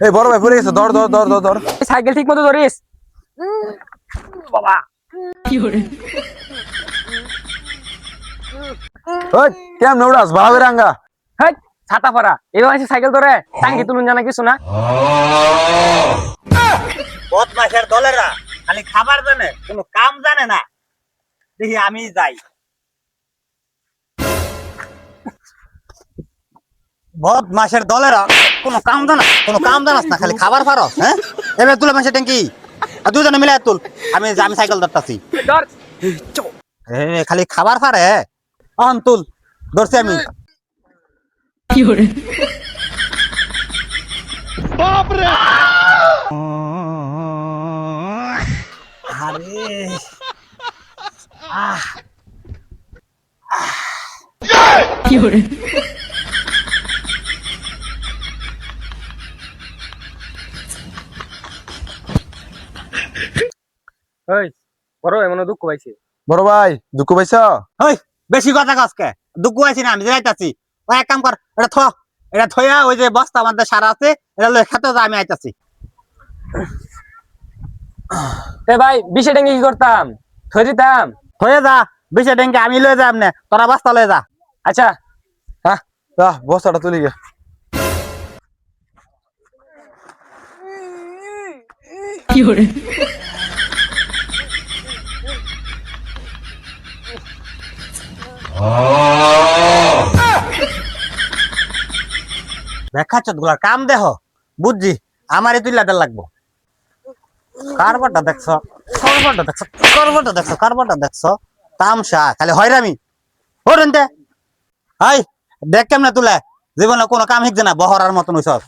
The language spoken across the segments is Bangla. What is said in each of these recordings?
এই বড় ভাই পড়ে গেছে, ধর ধর ধর ধর ধর। সাইকেল ঠিক মতো ধরিস বাবা। ওই কেমনে উড়াস ভাবে রাঙ্গা? হেই ছাতা পরা এবার সাইকেল ধরে টাঙ্গি তুলুন জানা কিছু না। বদমাশের দলেরা খালি খাবার জানে, কোনো কাম জানে না। দেখি আমি যাই। বদমাশের দলেরা কোনো কাম জানা, কোনো কাম জানাস না, খালি খাবার পারস। হ্যাঁ এবার তুলে মাসে ট্যাঙ্কি আর দুজনে মিলে তুল। আমি সাইকেল ধরতাছি। ধর খালি খাবার পারে। অন তুল, ধরছি আমি। আরে ওই বড় এমন দুঃখ পাইছে। বড় ভাই দুঃখ পাইছ? ওই বেশি কথা কসকে, দুঃখ আছি না, আমি যাইতাছি। ওই এক কাম কর, এটা থয়া ওই যে বস্তা আমাদের সারা আছে, এটা লয়ে খেতে যা, আমি আইতাছি। এ ভাই বিশে টাঙ্গি কি করতাম, থই দিতাম। থয়ে যা, বেশি ডেঙ্গে আমি লয়ে যাম না, তোরা বস্তা লয়ে যা। আচ্ছা হ্যাঁ যা বস্তাটা তুলি গে। দেখাচ্ছ গুলার কাম দেহ, বুঝছি। আমারই তুইলাটা লাগবো। কারবারটা দেখছো, কারবারটা দেখছো, কারবারটা দেখছো, কারবারটা দেখছো, তামসা খালি হয়রামি। ও রেন্টে হাই দেখ কেমনে তুলে, জীবনে কোনো কাম শিখছে না, বহরার মতন ওই সব।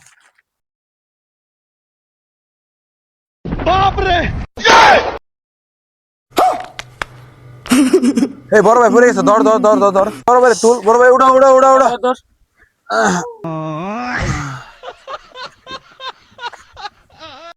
এই বড় ভাই পড়ে গেছে, ধর ধর ধর ধর ধর। বড় ভাই তুল, বড় ভাই উড়া উড়া উড়া উড়া। ধর